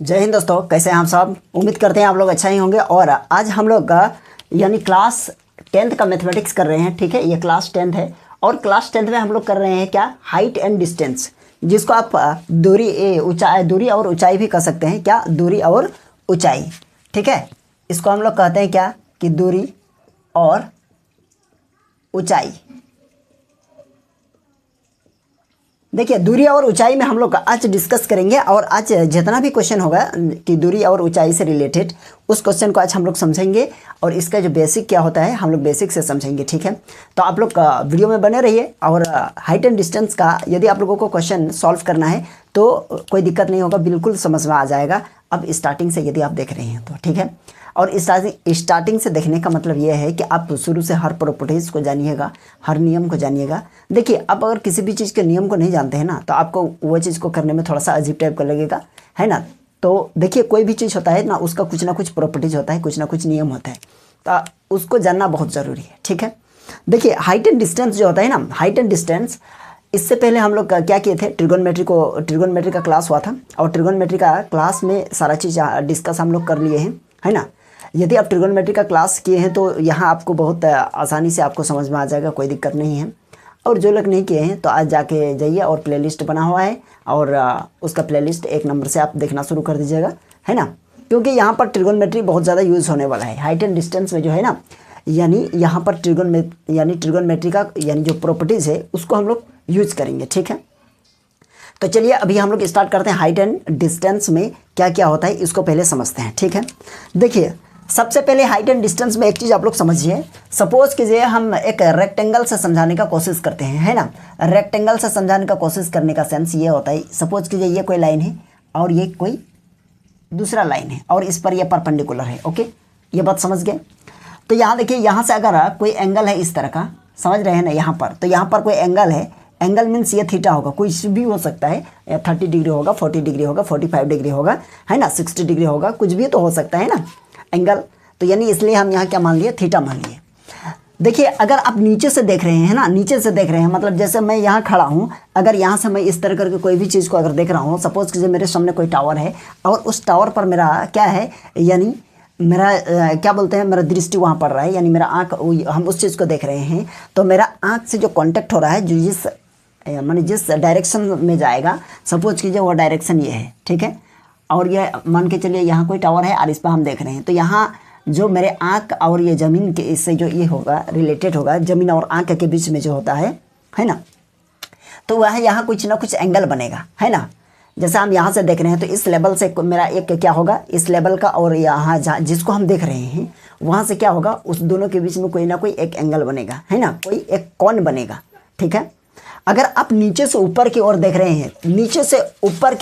जय हिंद दोस्तों, कैसे हैं आप सब। उम्मीद करते हैं आप लोग अच्छा ही होंगे। और आज हम लोग यानी क्लास 10th का मैथमेटिक्स कर रहे हैं। ठीक है, ये क्लास 10th है और क्लास 10th में हम लोग कर रहे हैं क्या, हाइट एंड डिस्टेंस, जिसको आप दूरी और ऊंचाई भी कह सकते हैं। क्या, दूरी और ऊंचाई। ठीक है, इसको हम लोग कहते हैं क्या कि दूरी और ऊंचाई। देखिए, दूरी और ऊंचाई में हम लोग आज डिस्कस करेंगे और आज जितना भी क्वेश्चन होगा कि दूरी और ऊंचाई से रिलेटेड, उस क्वेश्चन को आज हम लोग समझेंगे और इसका जो बेसिक क्या होता है हम लोग बेसिक से समझेंगे। ठीक है, तो आप लोग वीडियो में बने रहिए। और हाइट एंड डिस्टेंस का यदि आप लोगों को क्वेश्चन सॉल्व करना है तो कोई दिक्कत नहीं होगा, बिल्कुल समझ में आ जाएगा अब स्टार्टिंग से यदि आप देख रहे हैं तो। ठीक है, और स्टार्टिंग से देखने का मतलब ये है कि आप शुरू से हर प्रॉपर्टीज़ को जानिएगा, हर नियम को जानिएगा। देखिए, आप अगर किसी भी चीज़ के नियम को नहीं जानते हैं ना, तो आपको वो चीज़ को करने में थोड़ा सा अजीब टाइप का लगेगा, है ना। तो देखिए, कोई भी चीज़ होता है ना, उसका कुछ ना कुछ प्रॉपर्टीज़ होता है, कुछ ना कुछ नियम होता है, तो उसको जानना बहुत ज़रूरी है। ठीक है, देखिए हाइट एंड डिस्टेंस जो होता है ना, हाइट एंड डिस्टेंस, इससे पहले हम लोग क्या किए थे, ट्रिगोनोमेट्री का क्लास हुआ था और ट्रिगोनोमेट्री का क्लास में सारा चीज़ डिस्कस हम लोग कर लिए हैं, है ना। यदि आप ट्रिगोनोमेट्री का क्लास किए हैं तो यहाँ आपको बहुत आसानी से आपको समझ में आ जाएगा, कोई दिक्कत नहीं है। और जो लोग नहीं किए हैं तो आज जाके जाइए और प्लेलिस्ट बना हुआ है और उसका प्लेलिस्ट 1 नंबर से आप देखना शुरू कर दीजिएगा, है ना। क्योंकि यहाँ पर ट्रिगोनोमेट्री बहुत ज़्यादा यूज़ होने वाला है हाइट एंड डिस्टेंस में, जो है ना। यानी यहाँ पर ट्रिगोनोमेट्री का यानी जो प्रॉपर्टीज़ है उसको हम लोग यूज़ करेंगे। ठीक है, तो चलिए अभी हम लोग स्टार्ट करते हैं। हाइट एंड डिस्टेंस में क्या क्या होता है इसको पहले समझते हैं। ठीक है, देखिए सबसे पहले हाइट एंड डिस्टेंस में एक चीज़ आप लोग समझिए। सपोज कीजिए हम एक रेक्टेंगल से समझाने का कोशिश करते हैं, है ना। रेक्टेंगल से समझाने का कोशिश करने का सेंस ये होता है, सपोज कीजिए ये कोई लाइन है और ये कोई दूसरा लाइन है और इस पर ये परपेंडिकुलर है। ओके, ये बात समझ गए। तो यहाँ देखिए, यहाँ से अगर कोई एंगल है इस तरह का, समझ रहे हैं ना, यहाँ पर तो यहाँ पर कोई एंगल है, एंगल मीन्स ये थीटा होगा, कुछ भी हो सकता है, 30 डिग्री होगा, 40 डिग्री होगा, 45 डिग्री होगा, है ना, 60 डिग्री होगा, कुछ भी तो हो सकता है ना एंगल। तो यानी इसलिए हम यहाँ क्या मान लिए, थीटा मान लिए। देखिए, अगर आप नीचे से देख रहे हैं ना, नीचे से देख रहे हैं मतलब जैसे मैं यहाँ खड़ा हूँ, अगर यहाँ से मैं इस तरह करके कोई भी चीज़ को अगर देख रहा हूँ, सपोज कीजिए मेरे सामने कोई टावर है और उस टावर पर मेरा क्या है, यानी मेरा क्या बोलते हैं, मेरा दृष्टि वहाँ पड़ रहा है, यानी मेरा आँख, हम उस चीज़ को देख रहे हैं, तो मेरा आँख से जो कॉन्टेक्ट हो रहा है, जो जिस डायरेक्शन में जाएगा, सपोज कीजिए वो डायरेक्शन ये है। ठीक है, और ये मान के चलिए यहाँ कोई टावर है और इस पर हम देख रहे हैं, तो यहाँ जो मेरे आँख और ये ज़मीन के इससे जो ये होगा रिलेटेड होगा, ज़मीन और आँख के बीच में जो होता है ना, तो वह यहाँ कुछ ना कुछ एंगल बनेगा, है ना। जैसे हम यहाँ से देख रहे हैं तो इस लेवल से मेरा एक क्या होगा, इस लेवल का, और यहाँ जिसको हम देख रहे हैं वहाँ से क्या होगा, उस दोनों के बीच में कोई ना कोई एक एंगल बनेगा, है ना, कोई एक कोण बनेगा। ठीक है, अगर आप नीचे से ऊपर की ओर देख रहे हैं, नीचे से ऊपर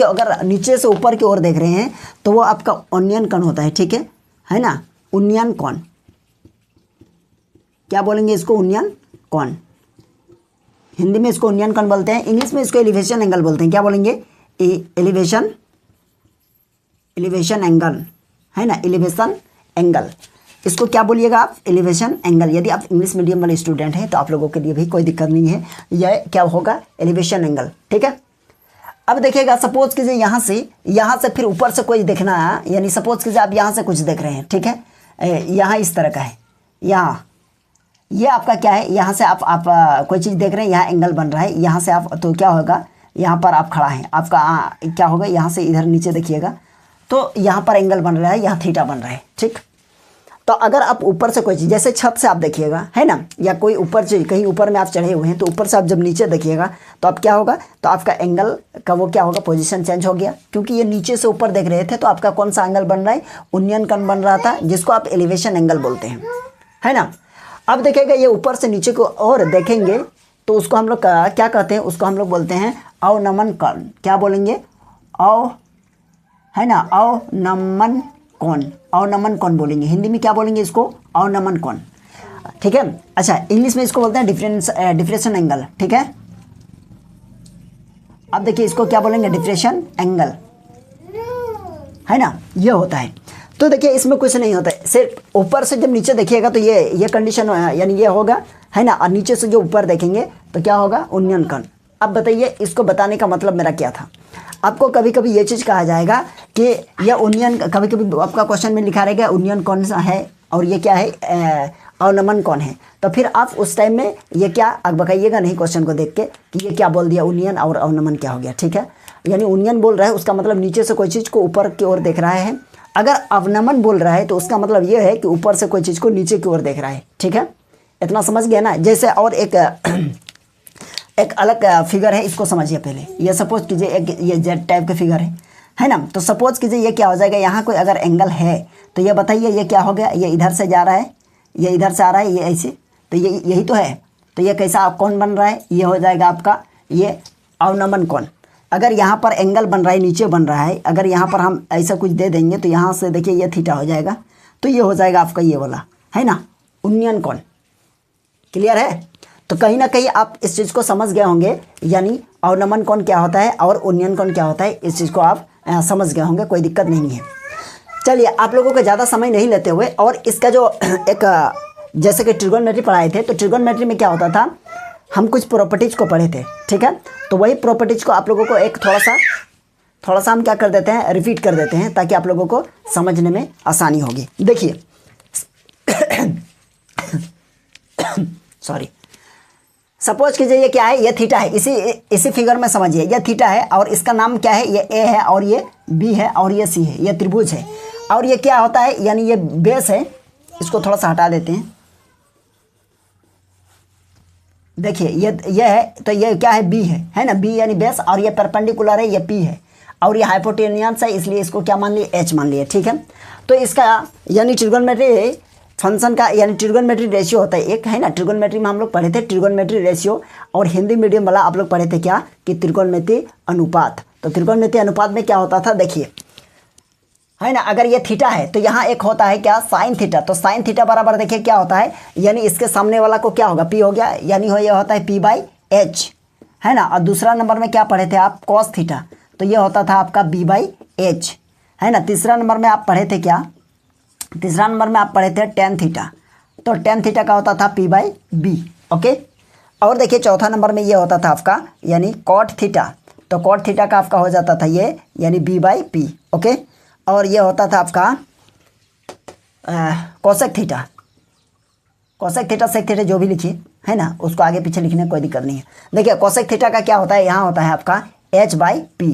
की ओर देख रहे हैं तो वो आपका ओनियन कोण होता है। ठीक है ना, उन्नयन कोण, क्या बोलेंगे इसको, उन्नयन कोण। हिंदी में इसको उन्नयन कोण बोलते हैं, इंग्लिश में इसको एलिवेशन एंगल बोलते हैं। क्या बोलेंगे, एलिवेशन एंगल, है ना, एलिवेशन एंगल। इसको क्या बोलिएगा आप, एलिवेशन एंगल। यदि आप इंग्लिश मीडियम वाले स्टूडेंट हैं तो आप लोगों के लिए भी कोई दिक्कत नहीं है, यह क्या होगा, एलिवेशन एंगल। ठीक है, अब देखिएगा, सपोज कीजिए यहाँ से फिर ऊपर से कोई देखना है, यानी सपोज कीजिए आप यहाँ से कुछ देख रहे हैं। ठीक है, यहाँ इस तरह का है, यहाँ ये आपका क्या है, यहाँ से आप कोई चीज़ देख रहे हैं, यहाँ एंगल बन रहा है, यहाँ से आप, तो क्या होगा, यहाँ पर आप खड़ा हैं, आपका क्या होगा, यहाँ से इधर नीचे देखिएगा तो यहाँ पर एंगल बन रहा है, यहाँ थीटा बन रहा है। ठीक, तो अगर आप ऊपर से कोई चीज़, जैसे छत से आप देखिएगा, है ना, या कोई ऊपर से कहीं ऊपर में आप चढ़े हुए हैं, तो ऊपर से आप जब नीचे देखिएगा तो आप क्या होगा, तो आपका एंगल का वो क्या होगा, पोजीशन चेंज हो गया, क्योंकि ये नीचे से ऊपर देख रहे थे तो आपका कौन सा एंगल बन रहा है, उन्नयन कोण बन रहा था, जिसको आप एलिवेशन एंगल बोलते हैं, है ना। अब देखिएगा, ये ऊपर से नीचे को और देखेंगे तो उसको हम लोग क्या कहते हैं, उसको हम लोग बोलते हैं अवनमन कोण। क्या बोलेंगे, है ना, अवनमन कोण बोलेंगे। हिंदी में क्या बोलेंगे इसको, अवनमन कोण। ठीक है, अच्छा, इंग्लिश में इसको बोलते हैं डिफ्रेक्शन एंगल। ठीक है, अब देखिए इसको क्या बोलेंगे, डिफ्रेक्शन एंगल, है ना, ये होता है। तो देखिए इसमें कुछ नहीं होता है, सिर्फ ऊपर से जब नीचे देखिएगा तो ये कंडीशन यानी ये होगा, है ना, और नीचे से जो ऊपर देखेंगे तो क्या होगा, उन्नयन कोण। अब बताइए इसको बताने का मतलब मेरा क्या था। आपको कभी कभी ये चीज़ कहा जाएगा कि यह ओनियन, कभी कभी आपका क्वेश्चन में लिखा रहेगा ओनियन कौन सा है और ये क्या है अवनमन कौन है, तो फिर आप उस टाइम में ये क्या आप बताइएगा नहीं क्वेश्चन को देख के कि ये क्या बोल दिया, ओनियन और अवनमन क्या हो गया, ठीक है। यानी ओनियन बोल रहा है उसका मतलब नीचे से कोई चीज़ को ऊपर की ओर देख रहा है, अगर अवनमन बोल रहा है तो उसका मतलब ये है कि ऊपर से कोई चीज़ को नीचे की ओर देख रहा है, ठीक है। इतना समझ गया ना। जैसे और एक अलग फिगर है, इसको समझिए पहले। ये सपोज कीजिए एक ये जेड टाइप का फिगर है ना। तो सपोज कीजिए ये क्या हो जाएगा, यहाँ कोई अगर एंगल है तो ये बताइए ये क्या हो गया, ये इधर से जा रहा है, ये इधर से आ रहा है, ये ऐसे, तो ये यही तो है। तो ये कैसा कौन बन रहा है, ये हो जाएगा आपका ये अवनमन कोण। अगर यहाँ पर एंगल बन रहा है, नीचे बन रहा है, अगर यहाँ पर हम ऐसा कुछ दे देंगे तो यहाँ से देखिए ये थीटा हो जाएगा, तो ये हो जाएगा आपका ये वाला, है ना, उन्नयन कोण। क्लियर है। तो कहीं ना कहीं आप इस चीज़ को समझ गए होंगे, यानी अवनमन कोण क्या होता है और उन्नयन कोण क्या होता है, इस चीज़ को आप समझ गए होंगे, कोई दिक्कत नहीं है। चलिए आप लोगों को ज़्यादा समय नहीं लेते हुए, और इसका जो एक जैसे कि ट्रिगोनोमेट्री पढ़ाए थे, तो ट्रिगोनोमेट्री में क्या होता था, हम कुछ प्रॉपर्टीज़ को पढ़े थे, ठीक है। तो वही प्रॉपर्टीज़ को आप लोगों को एक थोड़ा सा हम क्या कर देते हैं, रिपीट कर देते हैं, ताकि आप लोगों को समझने में आसानी होगी। देखिए सॉरी, सपोज कीजिए ये क्या है, ये थीटा है। इसी फिगर में समझिए, ये थीटा है और इसका नाम क्या है, ये ए है और ये बी है और ये सी है, ये त्रिभुज है। और ये क्या होता है, यानी ये बेस है, इसको थोड़ा सा हटा देते हैं। देखिए ये है, तो ये क्या है, बी है ना, बी यानी बेस, और ये परपेंडिकुलर है, ये पी है, और ये हाइपोटेन्यूस है, इसलिए इसको क्या मान लिए, एच मान लिए, ठीक है। तो इसका यानी ट्रिगोनोमेट्री फंक्शन का यानी ट्रिगोनोमेट्री रेशियो होता है एक, है ना। ट्रिगोनोमेट्री में हम लोग पढ़े थे ट्रिगोनोमेट्री रेशियो, और हिंदी मीडियम वाला आप लोग पढ़े थे क्या, कि त्रिकोणमिति अनुपात। तो त्रिकोणमिति अनुपात में क्या होता था, देखिए, है ना, अगर ये थीटा है तो यहाँ एक होता है क्या, साइन थीटा। तो साइन थीटा बराबर देखिए क्या होता है, यानी इसके सामने वाला को क्या होगा, पी हो गया, यानी ये होता है पी बाई एच, है ना। और दूसरा नंबर में क्या पढ़े थे आप, कॉस थीटा, तो ये होता था आपका बी बाई एच, है ना। तीसरा नंबर में आप पढ़े थे क्या, तीसरा नंबर में आप पढ़े थे टेन थीटा, तो टेन थीटा का होता था पी बाई बी, ओके। और देखिए चौथा नंबर में ये होता था आपका यानी कॉट थीटा, तो कॉट थीटा का आपका हो जाता था ये यानी बी बाई पी, ओके। और ये होता था आपका cosec theta, cosec theta sec theta जो भी लिखिए, है ना, उसको आगे पीछे लिखने कोई दिक्कत नहीं है। देखिए कोसेक थीटा का क्या होता है, यहाँ होता है आपका एच बाई पी,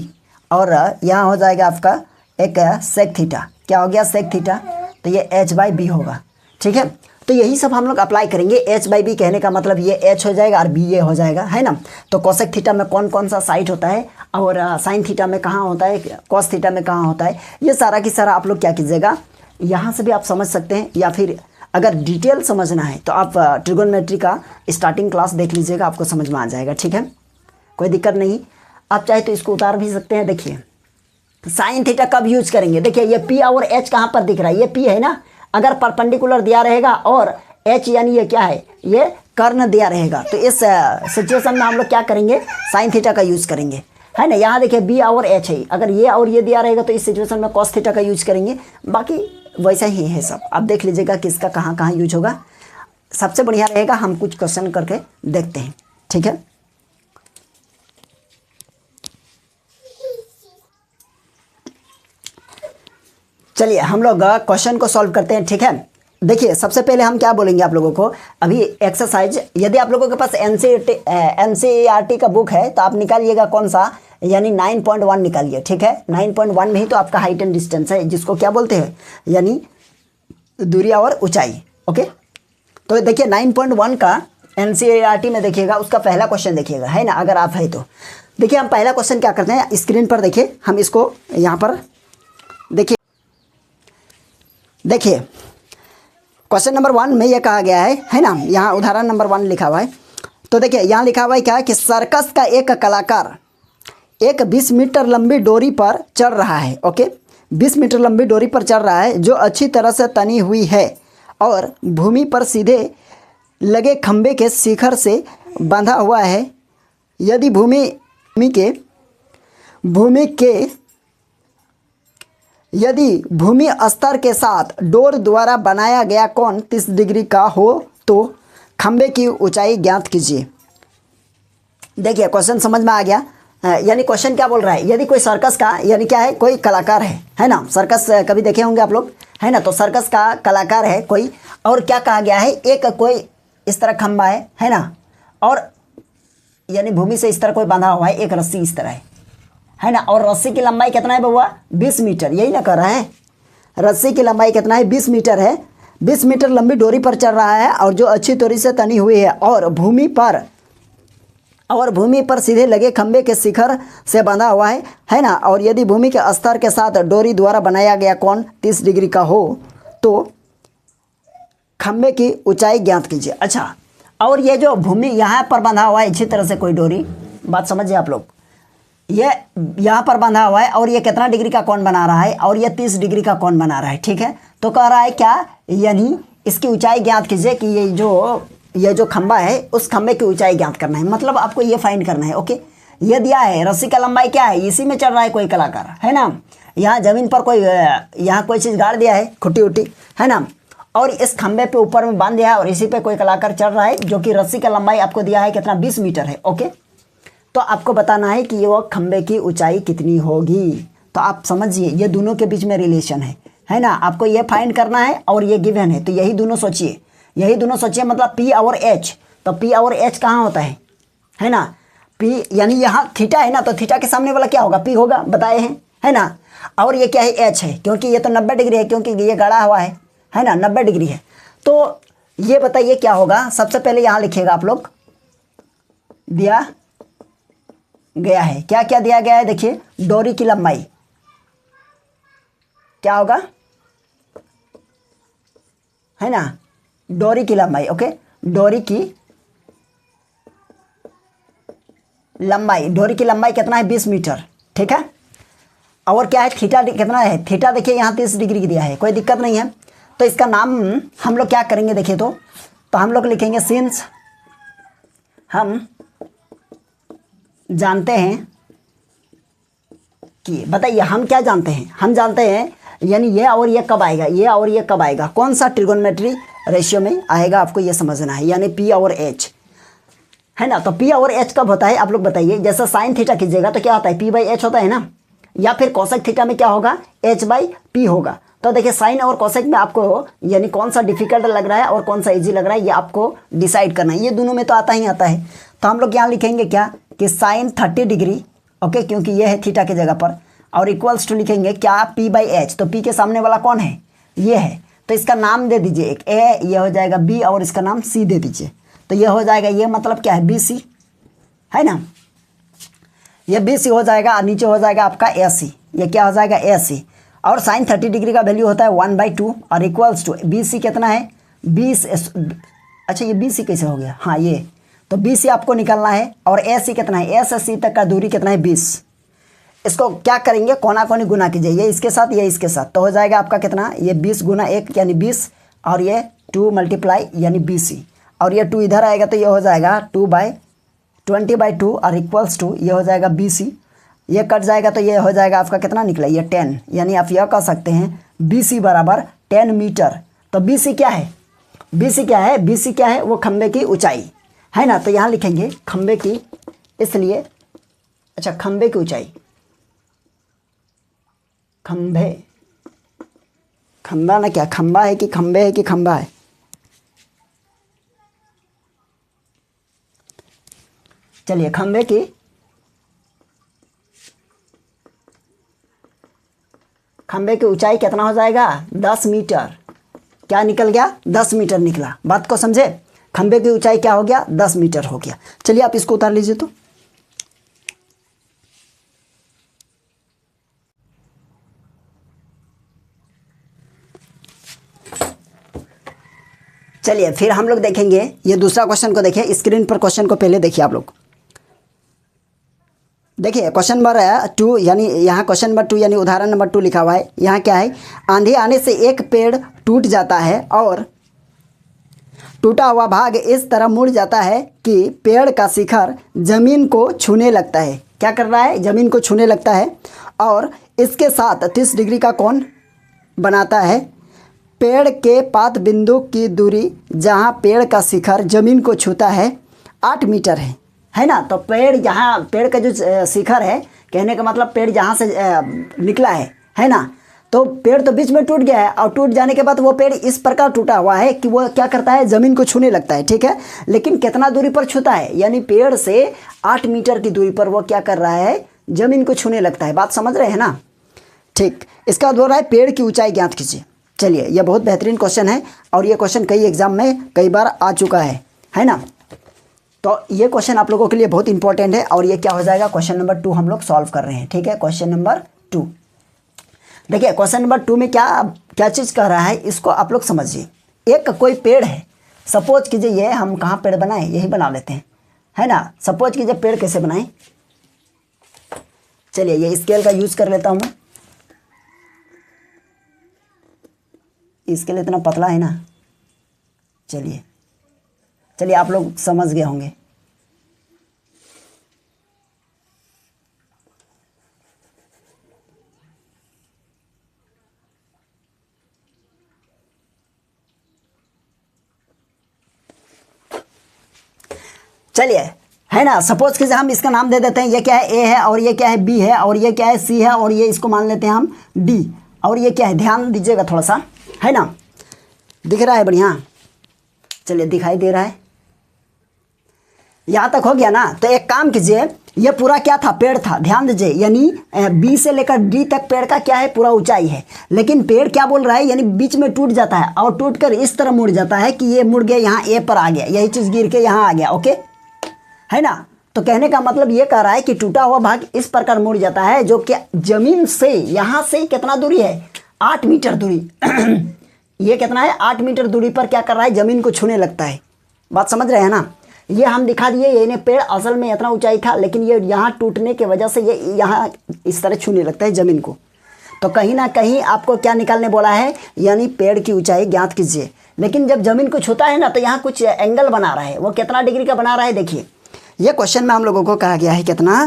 और यहाँ हो जाएगा आपका एक सेक थीटा, क्या हो गया, सेक थीटा, तो ये एच बाई बी होगा, ठीक है। तो यही सब हम लोग अप्लाई करेंगे। एच बाई बी कहने का मतलब ये एच हो जाएगा और बी ये हो जाएगा, है ना। तो कोसेक थीटा में कौन कौन सा साइड होता है, और साइन थीटा में कहाँ होता है, कॉस थीटा में कहाँ होता है, ये सारा की सारा आप लोग क्या कीजिएगा, यहाँ से भी आप समझ सकते हैं, या फिर अगर डिटेल समझना है तो आप ट्रिगोनोमेट्री का स्टार्टिंग क्लास देख लीजिएगा, आपको समझ में आ जाएगा, ठीक है, कोई दिक्कत नहीं। आप चाहे तो इसको उतार भी सकते हैं। देखिए साइन थीटा कब यूज करेंगे, देखिए ये पी और एच कहाँ पर दिख रहा है, ये पी है ना, अगर परपेंडिकुलर दिया रहेगा, और एच यानी ये क्या है, ये कर्ण दिया रहेगा, तो इस सिचुएशन में हम लोग क्या करेंगे, साइन थीटा का यूज करेंगे, है ना। यहाँ देखिए बी और एच है, अगर ये और ये दिया रहेगा तो इस सिचुएशन में कॉस थीटा का यूज करेंगे। बाकी वैसा ही है सब, आप देख लीजिएगा किसका कहाँ कहाँ यूज होगा। सबसे बढ़िया रहेगा हम कुछ क्वेश्चन करके देखते हैं, ठीक है। चलिए हम लोग क्वेश्चन को सॉल्व करते हैं, ठीक है। देखिए सबसे पहले हम क्या बोलेंगे आप लोगों को, अभी एक्सरसाइज, यदि आप लोगों के पास एनसीईआरटी का बुक है तो आप निकालिएगा कौन सा, यानी 9.1 निकालिए, ठीक है। 9.1 में ही तो आपका हाइट एंड डिस्टेंस है, जिसको क्या बोलते हैं, यानी दूरी और ऊंचाई, ओके। तो देखिए 9.1 का एनसीईआरटी में देखिएगा, उसका पहला क्वेश्चन देखिएगा, है ना, अगर आप है तो। देखिए हम पहला क्वेश्चन क्या करते हैं, स्क्रीन पर देखिए, हम इसको यहाँ पर देखिए क्वेश्चन नंबर 1 में ये कहा गया है ना, यहाँ उदाहरण नंबर 1 लिखा हुआ है। तो देखिए यहाँ लिखा हुआ है क्या, कि सर्कस का एक कलाकार एक 20 मीटर लंबी डोरी पर चढ़ रहा है, ओके, 20 मीटर लंबी डोरी पर चढ़ रहा है, जो अच्छी तरह से तनी हुई है और भूमि पर सीधे लगे खंभे के शिखर से बंधा हुआ है। यदि भूमि स्तर के साथ डोर द्वारा बनाया गया कोण 30 डिग्री का हो तो खंभे की ऊंचाई ज्ञात कीजिए। देखिए क्वेश्चन समझ में आ गया। यानी क्वेश्चन क्या बोल रहा है, यदि कोई सर्कस का यानी क्या है, कोई कलाकार है ना, सर्कस कभी देखे होंगे आप लोग, है ना, तो सर्कस का कलाकार है कोई, और क्या कहा गया है, एक कोई इस तरह खंबा है ना, और यानी भूमि से इस तरह कोई बंधा हुआ है, एक रस्सी इस तरह है ना, और रस्सी की लंबाई कितना है बउआ, 20 मीटर, यही ना कर रहा है, रस्सी की लंबाई कितना है, 20 मीटर है, 20 मीटर लंबी डोरी पर चल रहा है, और जो अच्छी तरीके से तनी हुई है, और भूमि पर सीधे लगे खंबे के शिखर से बंधा हुआ है ना, और यदि भूमि के स्तर के साथ डोरी द्वारा बनाया गया कोण 30 डिग्री का हो तो खंबे की ऊंचाई ज्ञात कीजिए। अच्छा, और ये जो भूमि यहाँ पर बंधा हुआ है इसी तरह से कोई डोरी, बात समझिए आप लोग, ये यहाँ पर बंधा हुआ है और ये कितना डिग्री का कोण बना रहा है, और ये 30 डिग्री का कोण बना रहा है, ठीक है। तो कह रहा है क्या, यानी इसकी ऊंचाई ज्ञात कीजिए कि ये जो खंबा है उस खंबे की ऊंचाई ज्ञात करना है, मतलब आपको ये फाइंड करना है। ओके, ये दिया है रस्सी का लंबाई क्या है, इसी में चल रहा है कोई कलाकार, है ना, यहाँ जमीन पर कोई यहाँ कोई चीज़ गाड़ दिया है, खुट्टी उट्टी, है ना, और इस खंबे पे ऊपर में बांध दिया है, और इसी पे कोई कलाकार चल रहा है, जो कि रस्सी का लंबाई आपको दिया है कितना, 20 मीटर है। ओके, तो आपको बताना है कि वो खंबे की ऊंचाई कितनी होगी। तो आप समझिए ये दोनों के बीच में रिलेशन है ना, आपको ये फाइंड करना है और ये गिवन है, तो यही दोनों सोचिए, मतलब P और H। तो P और H कहाँ होता है ना, P यानी यहाँ थीटा है ना, तो थीटा के सामने वाला क्या होगा, P होगा, बताए हैं, है ना, और ये क्या है, H है, क्योंकि ये तो 90 डिग्री है, क्योंकि ये गड़ा हुआ है ना, 90 डिग्री है। तो ये बताइए क्या होगा, सबसे पहले यहाँ लिखिएगा आप लोग, दिया गया है, क्या क्या दिया गया है, देखिए डोरी की लंबाई क्या होगा, है ना, डोरी की लंबाई। ओके, डोरी की लंबाई कितना है, 20 मीटर, ठीक है। और क्या है, थीटा कितना है, थीटा देखिए यहाँ 30 डिग्री की दिया है, कोई दिक्कत नहीं है। तो इसका नाम हम लोग क्या करेंगे, देखिए तो हम लोग लिखेंगे सिंस हम जानते हैं कि, बताइए हम क्या जानते हैं, हम जानते हैं यानी ये और ये कब आएगा, ये और ये कब आएगा, कौन सा ट्रिगोनोमेट्री रेशियो में आएगा, आपको ये समझना है, यानी P और H, है ना। तो P और H कब होता है, आप लोग बताइए, जैसे साइन थीटा कीजिएगा तो क्या होता है, P/H होता है ना, या फिर कोसेक थीटा में क्या होगा, H/P होगा। तो देखिए साइन और कोसेक में आपको यानी कौन सा डिफिकल्ट लग रहा है और कौन सा इजी लग रहा है, ये आपको डिसाइड करना है, ये दोनों में तो आता ही आता है। तो हम लोग यहाँ लिखेंगे क्या कि साइन 30 डिग्री, ओके, क्योंकि ये है थीटा की जगह पर, और इक्वल्स टू लिखेंगे क्या, P/H। तो P के सामने वाला कौन है, ये है, तो इसका नाम दे दीजिए, एक A, ये हो जाएगा B, और इसका नाम C दे दीजिए। तो ये हो जाएगा, ये मतलब क्या है, BC, है ना, ये BC हो जाएगा, और नीचे हो जाएगा आपका AC, ये क्या हो जाएगा, AC। और साइन 30 डिग्री का वैल्यू होता है 1/2, और इक्वल्स टू BC कितना है, 20। अच्छा, ये BC कैसे हो गया, हाँ ये, तो BC आपको निकालना है, और AC कितना है, A से C तक का दूरी कितना है, 20। इसको क्या करेंगे, कोना कोनी गुना कीजिए, ये इसके साथ, ये इसके साथ, तो हो जाएगा आपका कितना, ये 20 गुना 1 यानी 20, और ये 2 मल्टीप्लाई यानी BC, और ये 2 इधर आएगा तो ये हो जाएगा 20/2, और इक्वल्स टू ये हो जाएगा BC, ये कट जाएगा तो ये हो जाएगा आपका कितना निकला, ये 10, यानी आप यह कह सकते हैं BC बराबर 10 मीटर। तो BC क्या है, BC क्या है, वो खंबे की ऊंचाई है ना। तो यहाँ लिखेंगे खंबे की, इसलिए अच्छा खंबे की ऊंचाई, खंबा ना क्या, खंबा है कि खंबे है कि खंबा है, चलिए खंबे की ऊंचाई कितना हो जाएगा, 10 मीटर। क्या निकल गया, 10 मीटर निकला, बात को समझे, खंबे की ऊंचाई क्या हो गया, 10 मीटर हो गया। चलिए आप इसको उतार लीजिए। तो चलिए फिर हम लोग देखेंगे ये दूसरा क्वेश्चन को, देखिए स्क्रीन पर क्वेश्चन को पहले देखिए आप लोग, देखिए क्वेश्चन नंबर 2, यानी यहाँ क्वेश्चन नंबर 2 यानी उदाहरण नंबर 2 लिखा हुआ है। यहाँ क्या है, आंधी आने से एक पेड़ टूट जाता है और टूटा हुआ भाग इस तरह मुड़ जाता है कि पेड़ का शिखर जमीन को छूने लगता है। क्या कर रहा है, जमीन को छूने लगता है, और इसके साथ 30 डिग्री का कोण बनाता है। पेड़ के पात बिंदु की दूरी जहाँ पेड़ का शिखर जमीन को छूता है 8 मीटर है। है ना। तो पेड़ जहाँ, पेड़ का जो शिखर है, कहने का मतलब पेड़ जहाँ से निकला है ना, तो पेड़ तो बीच में टूट गया है और टूट जाने के बाद वो पेड़ इस प्रकार टूटा हुआ है कि वो क्या करता है, ज़मीन को छूने लगता है, ठीक है। लेकिन कितना दूरी पर छूता है, यानी पेड़ से 8 मीटर की दूरी पर वो क्या कर रहा है, ज़मीन को छूने लगता है। बात समझ रहे हैं ना, ठीक। इसका बोल रहा है पेड़ की ऊंचाई ज्ञात कीजिए। चलिए, यह बहुत बेहतरीन क्वेश्चन है और ये क्वेश्चन कई एग्जाम में कई बार आ चुका है ना। तो ये क्वेश्चन आप लोगों के लिए बहुत इंपॉर्टेंट है और ये क्या हो जाएगा, क्वेश्चन नंबर 2 हम लोग सॉल्व कर रहे हैं, ठीक है। क्वेश्चन नंबर 2, देखिए क्वेश्चन नंबर 2 में क्या क्या चीज़ कह रहा है, इसको आप लोग समझिए। एक कोई पेड़ है, सपोज कीजिए, ये हम कहाँ पेड़ बनाए, यही बना लेते हैं, है ना। सपोज कीजिए पेड़ कैसे बनाएं, चलिए ये स्केल का यूज़ कर लेता हूँ मैं, स्केल इतना पतला है ना। चलिए आप लोग समझ गए होंगे। चलिए, है ना, सपोज कीजिए हम इसका नाम दे देते हैं, ये क्या है, ए है और ये क्या है, बी है और ये क्या है, सी है और ये इसको मान लेते हैं हम डी, और ये क्या है, ध्यान दीजिएगा थोड़ा सा, है ना। दिख रहा है बढ़िया, चलिए दिखाई दे रहा है, यहाँ तक हो गया ना। तो एक काम कीजिए, ये पूरा क्या था, पेड़ था, ध्यान दीजिए, यानी बी से लेकर डी तक पेड़ का क्या है, पूरा ऊंचाई है। लेकिन पेड़ क्या बोल रहा है, यानी बीच में टूट जाता है और टूट कर इस तरह मुड़ जाता है कि ये मुड़ गया, यहाँ ए पर आ गया, यही चीज़ गिर के यहाँ आ गया, ओके, है ना। तो कहने का मतलब ये कह रहा है कि टूटा हुआ भाग इस प्रकार मुड़ जाता है, जो कि जमीन से यहाँ से कितना दूरी है, 8 मीटर दूरी ये कितना है, 8 मीटर दूरी पर क्या कर रहा है, जमीन को छूने लगता है। बात समझ रहे हैं ना। ये हम दिखा दिए, ये पेड़ असल में इतना ऊंचाई था, लेकिन ये यहाँ टूटने की वजह से ये यहाँ इस तरह छूने लगता है ज़मीन को। तो कहीं ना कहीं आपको क्या निकालने बोला है, यानी पेड़ की ऊंचाई ज्ञात कीजिए। लेकिन जब ज़मीन को छूता है ना, तो यहाँ कुछ एंगल बना रहा है, वो कितना डिग्री का बना रहा है, देखिए ये क्वेश्चन में हम लोगों को कहा गया है कितना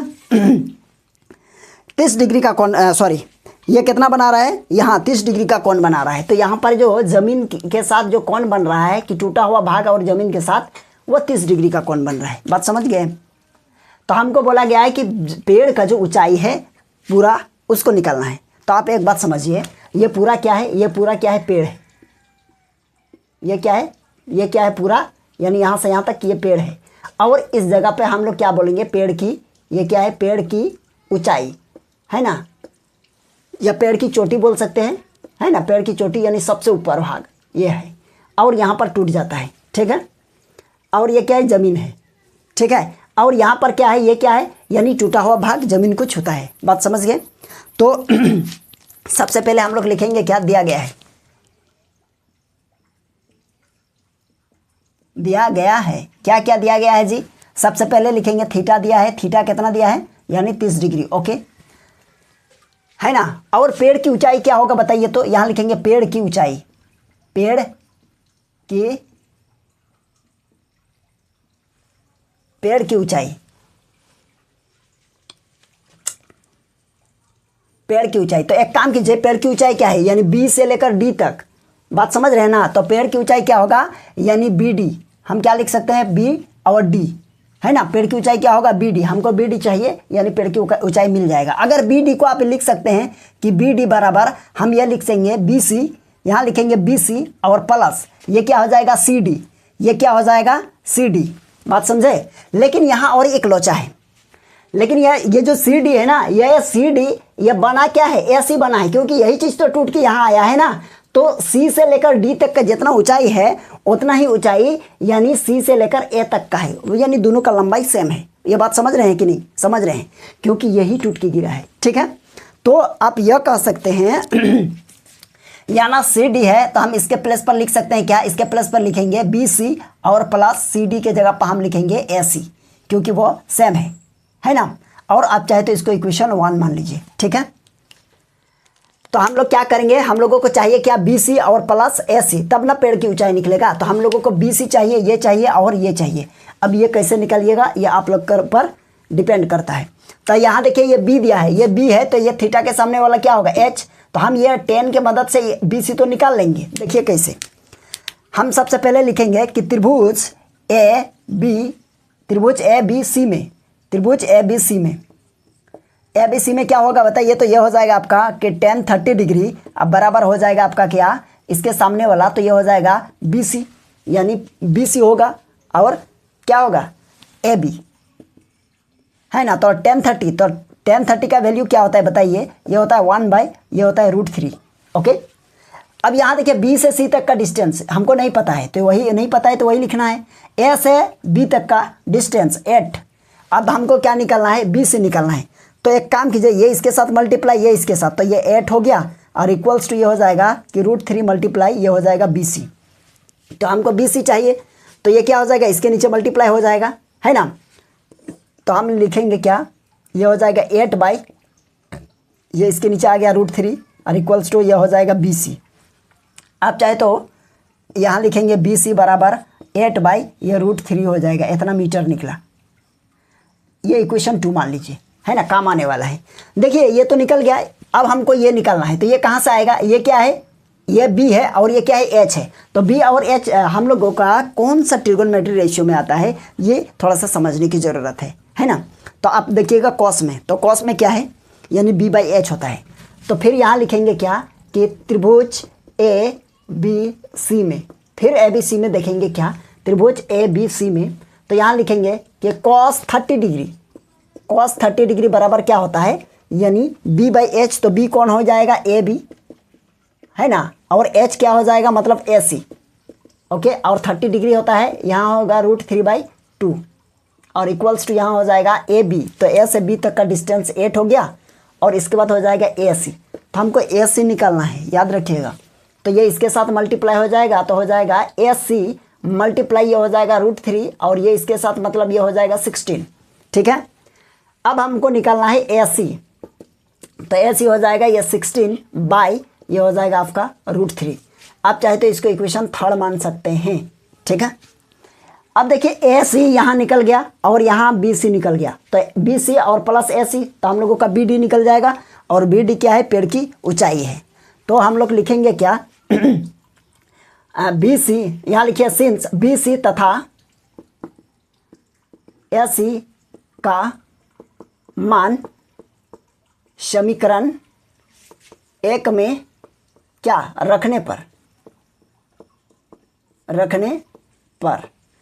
30 डिग्री का कोण, सॉरी ये कितना बना रहा है, यहाँ 30 डिग्री का कोण बना रहा है। तो यहाँ पर जो ज़मीन के साथ जो कोण बन रहा है कि टूटा हुआ भाग और ज़मीन के साथ, वो 30 डिग्री का कोण बन रहा है। बात समझ गए। तो हमको बोला गया है कि पेड़ का जो ऊंचाई है पूरा, उसको निकालना है। तो आप एक बात समझिए, ये पूरा क्या है, ये पूरा क्या है, पेड़ है, ये क्या है, ये क्या है पूरा, यानी यहाँ से यहाँ तक ये पेड़ है। और इस जगह पे हम लोग क्या बोलेंगे, पेड़ की, ये क्या है, पेड़ की ऊंचाई, है ना, या पेड़ की चोटी बोल सकते हैं, है ना, पेड़ की चोटी यानी सबसे ऊपर भाग ये है, और यहाँ पर टूट जाता है, ठीक है। और ये क्या है, ज़मीन है, ठीक है। और यहाँ पर क्या है, ये क्या है, यानी टूटा हुआ भाग ज़मीन को छूता है। बात समझ गए। तो सबसे पहले हम लोग लिखेंगे, क्या दिया गया है, दिया गया है, क्या क्या दिया गया है जी। सबसे पहले लिखेंगे थीटा दिया है, थीटा कितना दिया है, यानी 30 डिग्री, ओके, है ना। और पेड़ की ऊंचाई क्या होगा बताइए, तो यहाँ लिखेंगे पेड़ की ऊंचाई, पेड़ की ऊंचाई, पेड़ की ऊंचाई। तो एक काम कीजिए, पेड़ की ऊंचाई क्या है, यानी बी से लेकर डी तक। बात समझ रहे हैं ना। तो पेड़ की ऊंचाई क्या होगा, यानी बी डी, हम क्या लिख सकते हैं, बी और डी, है ना। पेड़ की ऊंचाई क्या होगा, बी डी, हमको बी डी चाहिए, यानी पेड़ की ऊंचाई मिल जाएगा। अगर बी डी को आप लिख सकते हैं कि बी डी बराबर, हम ये लिख सेंगे बी सी, यहाँ लिखेंगे बी सी और प्लस ये क्या हो जाएगा, सी डी, ये क्या हो जाएगा, सी डी। बात समझे। लेकिन यहाँ और एक लोचा है, लेकिन ये जो सी डी है ना, ये सी डी ये बना क्या है, ऐसी बना है, क्योंकि यही चीज़ तो टूट के यहाँ आया है ना। तो सी से लेकर डी तक का जितना ऊंचाई है उतना ही ऊंचाई यानी सी से लेकर ए तक का है, यानी दोनों का लंबाई सेम है। ये बात समझ रहे हैं कि नहीं, समझ रहे हैं, क्योंकि यही टूट के गिरा है, ठीक है। तो आप यह कह सकते हैं याना सी डी है, तो हम इसके प्लस पर लिख सकते हैं क्या, इसके प्लस पर लिखेंगे बी सी और प्लस सी डी के जगह पर हम लिखेंगे ए सी, क्योंकि वो सेम है ना। और आप चाहे तो इसको इक्वेशन 1 मान लीजिए, ठीक है। तो हम लोग क्या करेंगे, हम लोगों को चाहिए क्या, बी सी और प्लस ए सी, तब ना पेड़ की ऊंचाई निकलेगा। तो हम लोगों को बी सी चाहिए, ये चाहिए और ये चाहिए। अब ये कैसे निकालिएगा, ये आप लोग पर डिपेंड करता है। तो यहाँ देखिए ये बी दिया है, ये बी है, तो ये थीटा के सामने वाला क्या होगा, एच। तो हम ये 10 के मदद से बी सी तो निकाल लेंगे। देखिए कैसे, हम सबसे पहले लिखेंगे कि त्रिभुज ए बी त्रिभुज ए बी सी में, त्रिभुज ए बी सी में, ए बी सी में क्या होगा बताइए। तो ये हो जाएगा आपका कि tan 30 डिग्री अब बराबर हो जाएगा आपका क्या, इसके सामने वाला, तो ये हो जाएगा बी सी, यानी बी सी होगा और क्या होगा ए बी, है ना। तो tan 30, तो tan 30 का वैल्यू क्या होता है बताइए, ये होता है 1/, ये होता है √3। ओके, अब यहाँ देखिए बी से सी तक का डिस्टेंस हमको नहीं पता है, तो वही नहीं पता है तो वही लिखना है। ए से बी तक का डिस्टेंस 8, अब हमको क्या निकालना है, बी से निकालना है। तो एक काम कीजिए, ये इसके साथ मल्टीप्लाई, ये इसके साथ, तो ये 8 हो गया और इक्वल्स टू ये हो जाएगा कि √3 मल्टीप्लाई ये हो जाएगा बी सी। तो हमको बी सी चाहिए, तो ये क्या हो जाएगा, इसके नीचे मल्टीप्लाई हो जाएगा, है ना। तो हम लिखेंगे क्या, ये हो जाएगा 8/, ये इसके नीचे आ गया √3 और इक्वल्स टू ये हो जाएगा बी सी। आप चाहे तो यहाँ लिखेंगे बी सी बराबर 8/, ये √3 हो जाएगा, इतना मीटर निकला। ये इक्वेशन 2 मान लीजिए, है ना, काम आने वाला है। देखिए ये तो निकल गया, अब हमको ये निकालना है। तो ये कहाँ से आएगा, ये क्या है, ये बी है और ये क्या है, एच है। तो बी और एच हम लोगों का कौन सा ट्रिगोनोमेट्री रेशियो में आता है, ये थोड़ा सा समझने की ज़रूरत है ना। तो आप देखिएगा कॉस में, तो कॉस में क्या है, यानी b/h होता है। तो फिर यहाँ लिखेंगे क्या कि त्रिभुज ए बी सी में, फिर ए बी सी में देखेंगे क्या, त्रिभुज ए बी सी में, तो यहाँ लिखेंगे कि cos 30 डिग्री, cos 30 डिग्री बराबर क्या होता है, यानी b/h। तो b कौन हो जाएगा, ए बी, है ना, और h क्या हो जाएगा, मतलब ए सी। ओके, और 30 डिग्री होता है, यहाँ होगा √3/2 और इक्वल्स टू यहाँ हो जाएगा ए बी। तो ए से बी तक का डिस्टेंस 8 हो गया और इसके बाद हो जाएगा ए सी। तो हमको ए सी निकालना है, याद रखिएगा। तो ये इसके साथ मल्टीप्लाई हो जाएगा, तो हो जाएगा ए सी मल्टीप्लाई ये हो जाएगा √3 और ये इसके साथ मतलब ये हो जाएगा 16। ठीक है, अब हमको निकालना है ए सी। तो ए सी हो जाएगा ये 16/, ये हो जाएगा आपका √3। आप चाहे तो इसको इक्वेशन 3 मान सकते हैं। ठीक है, अब देखिए ए सी यहाँ निकल गया और यहाँ बी सी निकल गया, तो बी सी और प्लस ए सी, तो हम लोगों का बी डी निकल जाएगा। और बी डी क्या है, पेड़ की ऊंचाई है। तो हम लोग लिखेंगे क्या बी सी, यहाँ लिखिए सिंस बी सी तथा ए सी का मान समीकरण 1 में क्या रखने पर,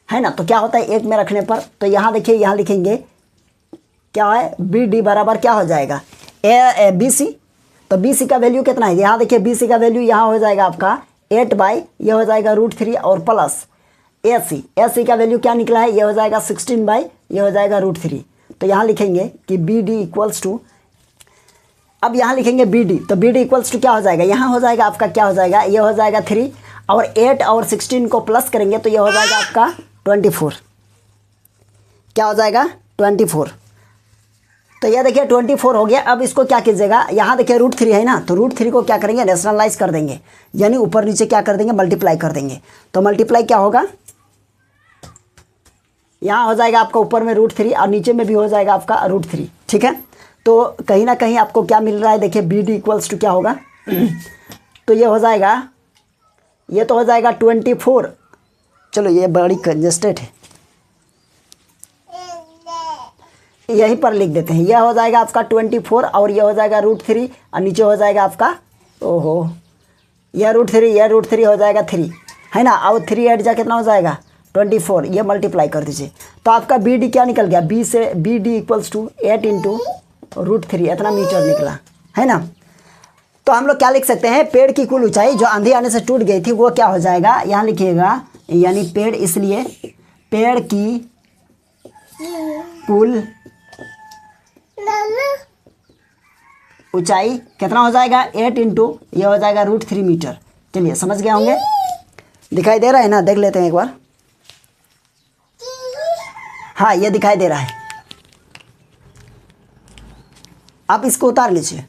है ना। तो क्या होता है 1 में रखने पर, तो यहाँ देखिए, यहाँ लिखेंगे क्या है, बी डी बराबर क्या हो जाएगा, ए बी सी। तो बी सी का वैल्यू कितना है, यहाँ देखिए बी सी का वैल्यू यहाँ हो जाएगा आपका 8/, ये हो जाएगा √3 और प्लस ए सी का वैल्यू क्या निकला है, ये हो जाएगा 16/, ये हो जाएगा √3। तो यहाँ लिखेंगे कि बी डी इक्वल्स टू, अब यहाँ लिखेंगे बी डी, तो बी डी इक्वल्स टू क्या हो जाएगा, यहाँ हो जाएगा आपका क्या हो जाएगा, ये हो जाएगा 3 और 8 और 16 को प्लस करेंगे तो ये हो जाएगा आपका 24। क्या हो जाएगा 24। तो ये देखिए 24 हो गया। अब इसको क्या कीजिएगा, यहाँ देखिए √3 है ना, तो √3 को क्या करेंगे, रेशनलाइज कर देंगे, यानी ऊपर नीचे क्या कर देंगे, मल्टीप्लाई कर देंगे। तो मल्टीप्लाई क्या होगा, यहाँ हो जाएगा आपका ऊपर में √3 और नीचे में भी हो जाएगा आपका √3। ठीक है, तो कहीं ना कहीं आपको क्या मिल रहा है, देखिए बी डी इक्वल्स टू क्या होगा तो ये हो जाएगा, ये तो हो जाएगा 24। चलो ये बड़ी कंजेस्टेड है, यहीं पर लिख देते हैं। यह हो जाएगा आपका 24 और यह हो जाएगा √3 और नीचे हो जाएगा आपका, ओहो, यह √3 हो जाएगा 3, है ना। और 3 ऐड जा कितना हो जाएगा 24, ये मल्टीप्लाई कर दीजिए। तो आपका बी डी क्या निकल गया, बी से बी डी इक्वल्स टू 8 × √3, इतना मीटर निकला, है ना। तो हम लोग क्या लिख सकते हैं, पेड़ की कुल ऊंचाई जो आंधी आने से टूट गई थी वो क्या हो जाएगा, यहाँ लिखिएगा, यानी पेड़, इसलिए पेड़ की कुल ऊंचाई कितना हो जाएगा 8 × ये हो जाएगा √3 मीटर। चलिए समझ गए होंगे, दिखाई दे रहा है ना, देख लेते हैं एक बार। हाँ ये दिखाई दे रहा है, आप इसको उतार लीजिए।